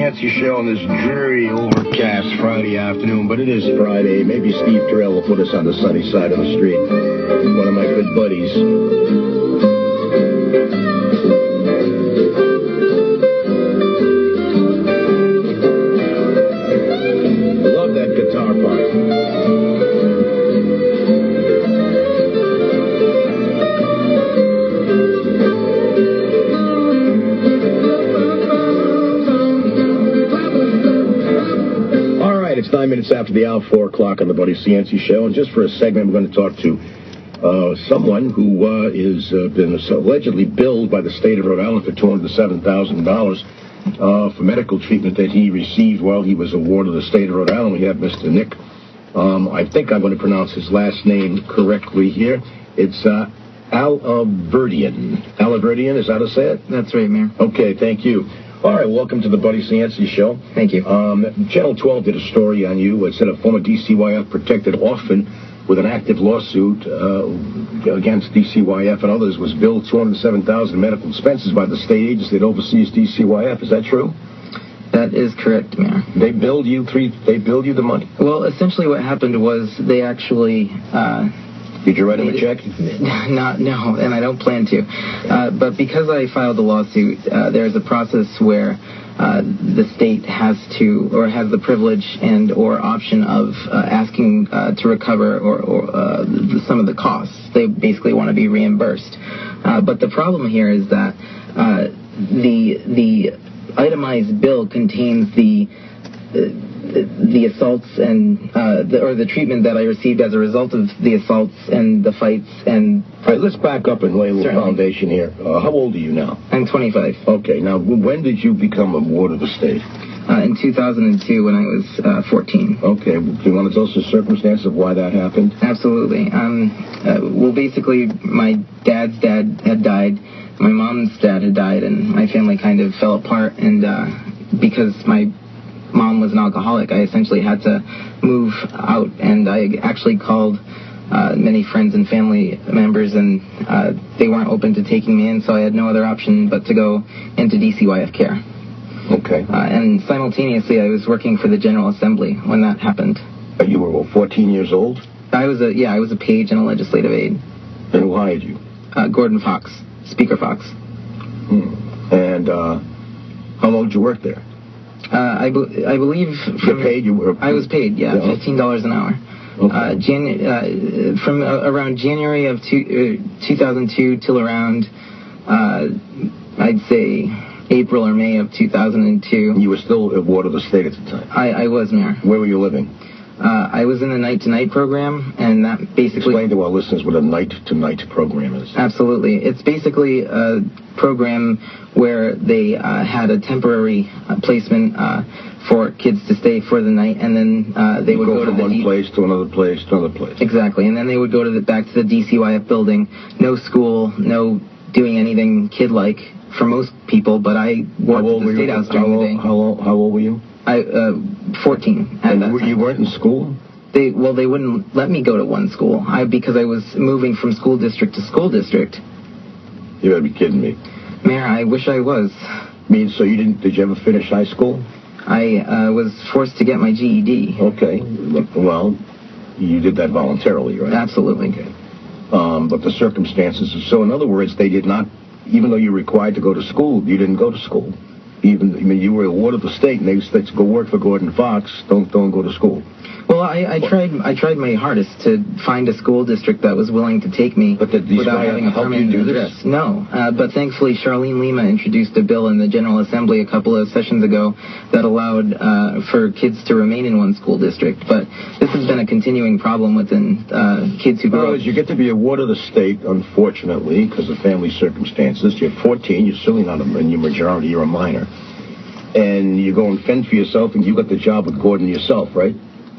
Cianci Show on this dreary, overcast Friday afternoon, but it is Friday. Maybe Steve Terrell will put us on the sunny side of the street. One of my good buddies. Love that guitar part. It's 9 minutes after the hour, 4 o'clock on the Buddy Cianci Show, and just for a segment, we're going to talk to someone who is been allegedly billed by the state of Rhode Island for $207,000 for medical treatment that he received while he was awarded the state of Rhode Island. We have Mr. Nick. I think I'm going to pronounce his last name correctly here. It's Alahverdian. Alahverdian, is that how to say it? That's right, Mayor. Okay, thank you. All right, welcome to the Buddy Cianci Show. Thank you. Channel 12 did a story on you. It said a former DCYF protected orphan with an active lawsuit against DCYF and others was billed $207,000 in medical expenses by the state agency that oversees DCYF. Is that true? That is correct, Mayor. They billed you the money? Well, essentially what happened was they actually... Did you write him a check? No, and I don't plan to. But because I filed the lawsuit, there's a process where the state has to, or has the privilege and or option of asking to recover or some of the costs. They basically want to be reimbursed. But the problem here is that the itemized bill contains the assaults and the treatment that I received as a result of the assaults and the fights and... All right, let's back up and lay a little foundation here. How old are you now? I'm 25. Okay, now when did you become a ward of the state? In 2002 when I was 14. Okay, do you want to tell us the circumstances of why that happened? Absolutely. Well, basically, my dad's dad had died, my mom's dad had died, and my family kind of fell apart, and because my mom was an alcoholic, I essentially had to move out, and I actually called many friends and family members, and they weren't open to taking me in, so I had no other option but to go into DCYF care. Okay. And simultaneously, I was working for the General Assembly when that happened. You were, 14 years old? I was a page and a legislative aide. And who hired you? Gordon Fox, Speaker Fox. And how long did you work there? I believe... You're paid? I was paid, yeah, $15 an hour. Okay. From around January of 2002 till around, I'd say, April or May of 2002. You were still a ward of the state at the time? I was, Mayor. Where were you living? I was in the night-to-night program, and that basically... Explain to our listeners what a night-to-night program is. Absolutely. It's basically a program where they had a temporary placement for kids to stay for the night, and then they would go from one place to another place to another place. Exactly, and then they would go to back to the DCYF building. No school, no doing anything kid-like for most people, but I worked at the State House during the day. How old were you? 14 at that time. You weren't in school? They wouldn't let me go to one school because I was moving from school district to school district. You gotta be kidding me. Mayor, I wish I was. So did you ever finish high school? I was forced to get my GED. Okay. Well, you did that voluntarily, right? Absolutely. Okay. But the circumstances, so in other words, they did not, even though you're required to go to school, you didn't go to school. You were a ward of the state, and they said, go work for Gordon Fox, don't go to school. Well, I tried my hardest to find a school district that was willing to take me without having a permanent address. No, but thankfully Charlene Lima introduced a bill in the General Assembly a couple of sessions ago that allowed for kids to remain in one school district. But this has been a continuing problem within kids who grow up. You get to be a ward of the state, unfortunately, because of family circumstances. You're 14, you're certainly not in your majority, you're a minor. And you go and fend for yourself, and you got the job with Gordon yourself, right?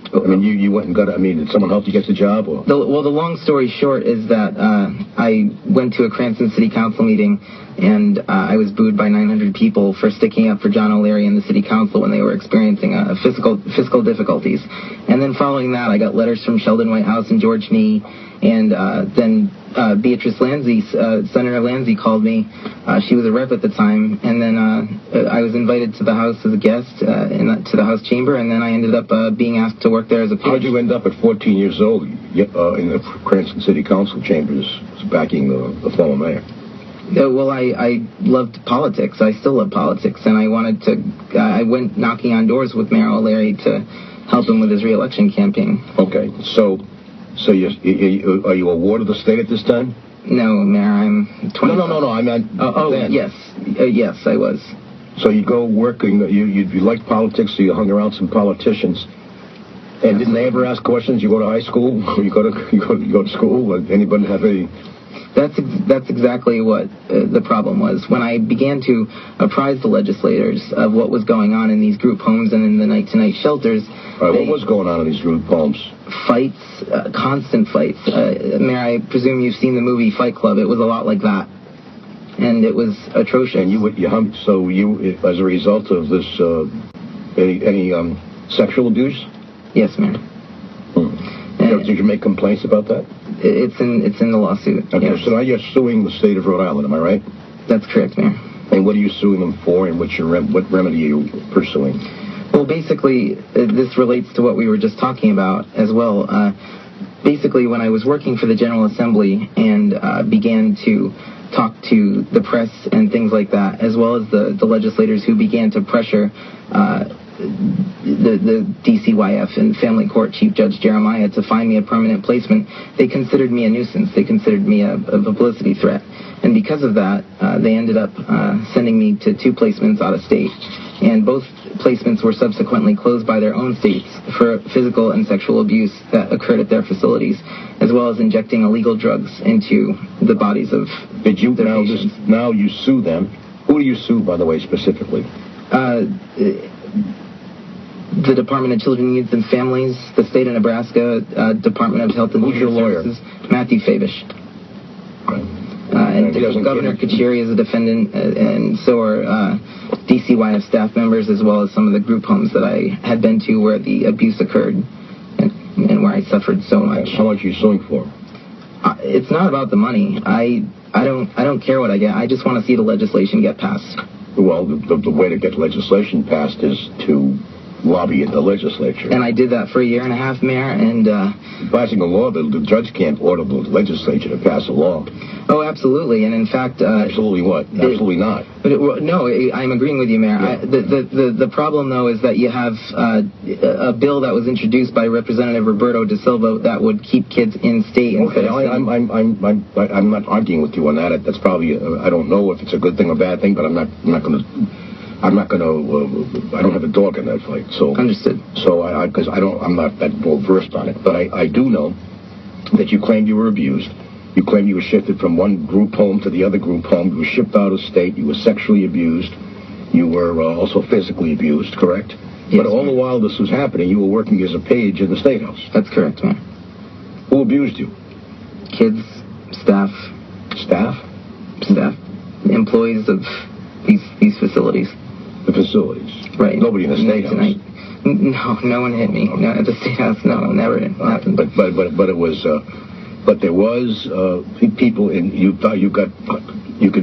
You went and got it. Did someone help you get the job? Or? The long story short is that I went to a Cranston City Council meeting, and I was booed by 900 people for sticking up for John O'Leary and the City Council when they were experiencing fiscal difficulties. And then following that, I got letters from Sheldon Whitehouse and George Nee And then Beatrice Landsey, Senator Landsey, called me. She was a rep at the time, and then I was invited to the House as a guest to the House chamber, and then I ended up being asked to work there as a page. How did you end up at 14 years old in the Cranston City Council chambers backing the former mayor? Well, I loved politics. I still love politics, and I wanted to. I went knocking on doors with Mayor O'Leary to help him with his re-election campaign. Okay, so are you a ward of the state at this time? No, Mayor, I'm 20. No. I meant. Yes, yes, I was. So you go working. You liked politics, so you hung around some politicians. And didn't they ever ask questions? You go to high school, or you go to school. Anybody have any? That's exactly what the problem was. When I began to apprise the legislators of what was going on in these group homes and in the night-to-night shelters. What was going on in these group homes? Fights, constant fights. Mayor, I presume you've seen the movie Fight Club. It was a lot like that, and it was atrocious. And so you, as a result of this, any sexual abuse? Yes, Mayor. Did you make complaints about that? It's in the lawsuit. Okay, yes. so now you're suing the state of Rhode Island, am I right? That's correct, Mayor. And what are you suing them for, and what remedy are you pursuing? Well, basically, this relates to what we were just talking about as well. Basically, when I was working for the General Assembly and began to talk to the press and things like that, as well as the legislators who began to pressure the DCYF and Family Court Chief Judge Jeremiah to find me a permanent placement, they considered me a nuisance. They considered me a publicity threat. And because of that, they ended up sending me to 2 placements out of state. And both placements were subsequently closed by their own states for physical and sexual abuse that occurred at their facilities, as well as injecting illegal drugs into the bodies of their patients. Now you sue them. Who do you sue, by the way, specifically? The Department of Children, Youth, and Families, the state of Nebraska, Department of Health and Human Services. Matthew Fabish. Right. And Governor Kachiri is a defendant, and so are DCYF staff members, as well as some of the group homes that I had been to where the abuse occurred and where I suffered so much. How much are you suing for? It's not about the money. I don't care what I get. I just want to see the legislation get passed. Well, the way to get legislation passed is to lobby in the legislature. And I did that for a year and a half, Mayor, and... Passing a law, the judge can't order the legislature to pass a law. Oh, absolutely, and in fact... absolutely what? Absolutely not. No, I'm agreeing with you, Mayor. Yeah. The problem, though, is that you have a bill that was introduced by Representative Roberto De Silva that would keep kids in state. Okay, I'm not arguing with you on that. That's probably I don't know if it's a good thing or bad thing, but I don't have a dog in that fight. So understood. So because I'm not that well versed on it, but I do know that you claimed you were abused. You claimed you were shifted from one group home to the other group home. You were shipped out of state. You were sexually abused. You were also physically abused, correct? Yes, but all the while this was happening, you were working as a page in the State House. That's correct, Mayor. Who abused you? Kids, staff. Staff? Staff. Employees of these facilities. The facilities? Right. Nobody in the State House? No one hit me. No, at the State House, no, never happened. But it was... But there was people in. You thought you can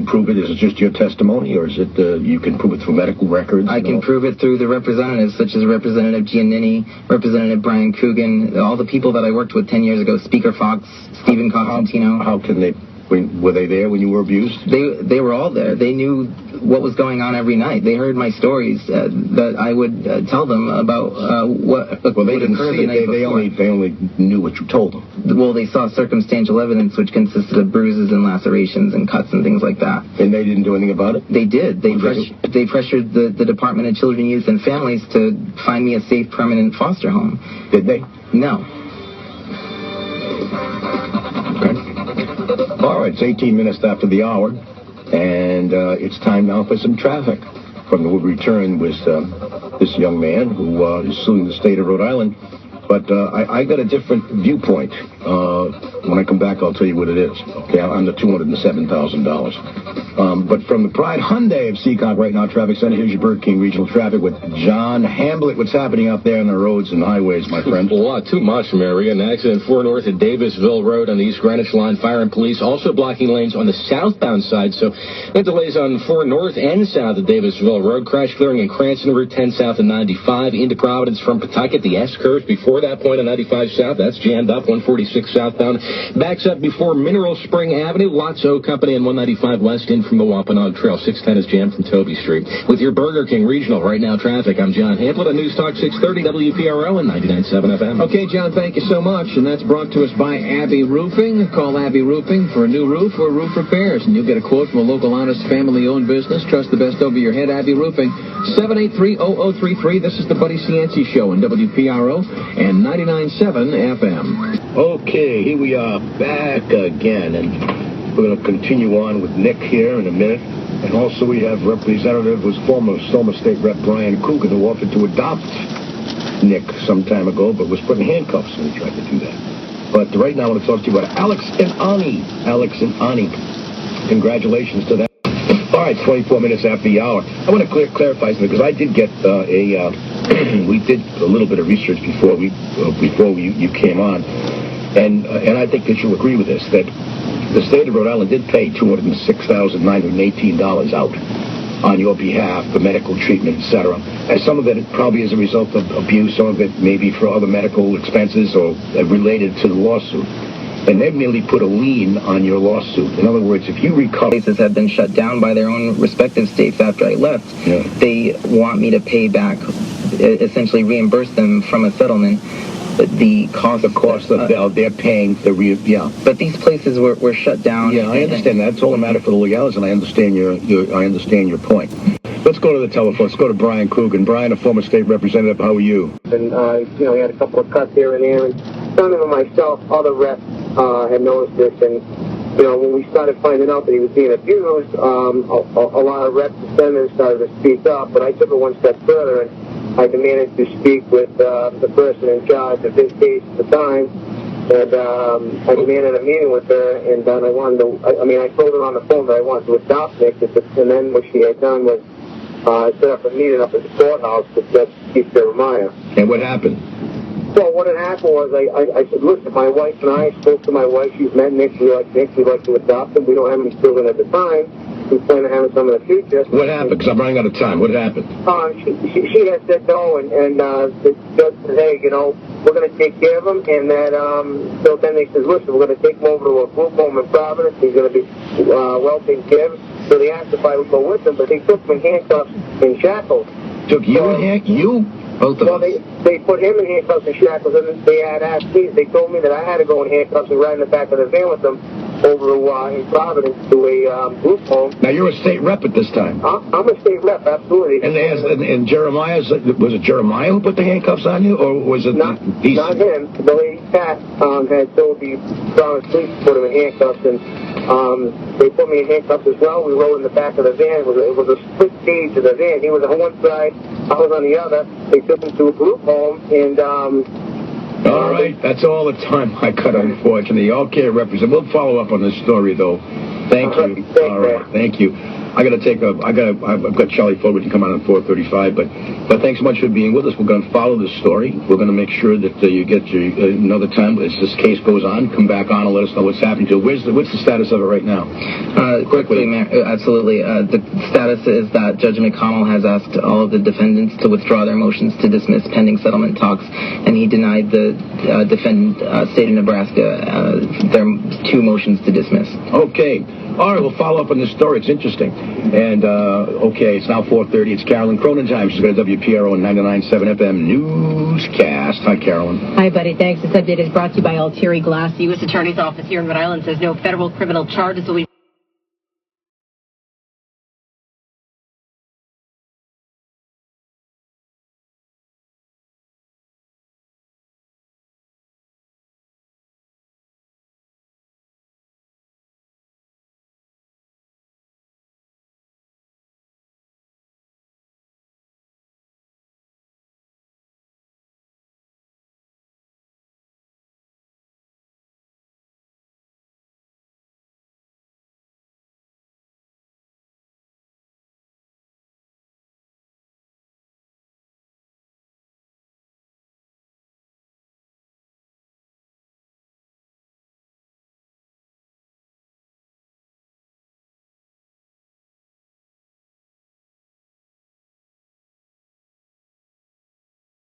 prove it. Is it just your testimony, or is it you can prove it through medical records? I can prove it through the representatives, such as Representative Giannini, Representative Brian Coogan, all the people that I worked with 10 years ago. Speaker Fox, Stephen Costantino. How can they? Were they there when you were abused? They were all there. They knew what was going on every night. They heard my stories that I would tell them about what didn't see it. They only knew what you told them. Well, they saw circumstantial evidence, which consisted of bruises and lacerations and cuts and things like that. And they didn't do anything about it? They did. They pressured the Department of Children, Youth, and Families to find me a safe, permanent foster home. Did they? No. Okay. All right, it's 18 minutes after the hour, and it's time now for some traffic. We'll return with this young man who is suing the state of Rhode Island. But I got a different viewpoint. When I come back, I'll tell you what it is. Okay, on the $207,000. But from the Pride Hyundai of Seacock right now, Traffic Center, here's your Burger King Regional Traffic with John Hamblett. What's happening out there on the roads and highways, my friend? A lot too much, Mary. An accident 4 north at Davisville Road on the East Greenwich line. Fire and police also blocking lanes on the southbound side. So that delays on 4 north and south at Davisville Road. Crash clearing in Cranston, Route 10 south of 95 into Providence from Pawtucket. The S-curve before that point on 95 south. That's jammed up. 146 southbound. Backs up before Mineral Spring Avenue. Lotso Company and 195 west in from the Wampanoag Trail. 610 is jammed from Toby Street. With your Burger King Regional right now traffic, I'm John Hamblett on News Talk 630 WPRO and 99.7 FM. Okay, John, thank you so much. And that's brought to us by Abbey Roofing. Call Abbey Roofing for a new roof or roof repairs. And you'll get a quote from a local, honest, family-owned business. Trust the best over your head, Abbey Roofing. 783-0033. This is the Buddy Cianci Show in WPRO and 99.7 FM. Okay, here we are back again. And we're going to continue on with Nick here in a minute. And also we have Representative, was former Selma State Rep Brian Coogan, who offered to adopt Nick some time ago, but was put in handcuffs when he tried to do that. But right now I want to talk to you about Alex and Ani. Alex and Ani. Congratulations to that. All right, 24 minutes after the hour. I want to clarify something, because I did get we did a little bit of research before you came on. And I think that you'll agree with this, that the state of Rhode Island did pay $206,918 out on your behalf for medical treatment, etc. And some of it probably is a result of abuse, some of it maybe for other medical expenses or related to the lawsuit. And they've merely put a lien on your lawsuit. In other words, if you recover... Places have been shut down by their own respective states after I left. Yeah. They want me to pay back, essentially reimburse them from a settlement. The cost of they're paying the But these places were shut down. Yeah, I understand that. It's all a matter for the legalities, and I understand your point. Let's go to the telephone. Let's go to Brian Coogan. Brian, a former state representative. How are you? And he had a couple of cuts here and there, and none of them myself, other reps had noticed this, and when we started finding out that he was being abused, a lot of reps and senators started to speak up, but I took it one step further, and I demanded to speak with the person in charge of this case at the time, and I demanded a meeting with her, and then I told her on the phone that I wanted to adopt Nick, and then what she had done was set up a meeting up at the courthouse with Chief Jeremiah. And what happened? Well, what had happened was I said, listen, my wife and I spoke to my wife. She's met Nick. We like Nick. We'd like to adopt him. We don't have any children at the time. We plan to have some in the future. What happened? Because I'm running out of time. What happened? She had said no, and the judge said, hey, we're going to take care of him. And that, so then they said, listen, we're going to take him over to a group home in Providence. He's going to be well taken care of. So they asked if I would go with them, but they took him in handcuffs and shackles. Took you in handcuffs? You? Both of us? Well, they put him in handcuffs and shackles, and they had asked me. They told me that I had to go in handcuffs and ride in the back of the van with them over in Providence to a group home. Now, you're a state rep at this time. I'm a state rep, absolutely. And Jeremiah's, was it Jeremiah who put the handcuffs on you, or was it... Not him. The lady, Pat, had told the Providence police to put him in handcuffs, and they put me in handcuffs as well. We rode in the back of the van. It was a split stage of the van. He was on one side, I was on the other. They took him to a group home, and... all right, that's all the time I got, unfortunately. Okay, Representative. We'll follow up on this story, though. Thank you. All right, thank you. I've got Charlie Fogel to come out on 4:35, but thanks so much for being with us. We're going to follow this story. We're going to make sure that you get another time as this case goes on. Come back on and let us know what's happening to it. What's the status of it right now? Quickly, absolutely. The status is that Judge McConnell has asked all of the defendants to withdraw their motions to dismiss pending settlement talks, and he denied the defendant, state of Nebraska, their 2 motions to dismiss. Okay. All right, we'll follow up on this story. It's interesting. And, okay, it's now 4:30. It's Carolyn Cronin time. She's got a WPRO and 99.7 FM newscast. Hi, Carolyn. Hi, buddy. Thanks. This update is brought to you by Altieri Glass. The U.S. Attorney's Office here in Rhode Island says no federal criminal charges will be...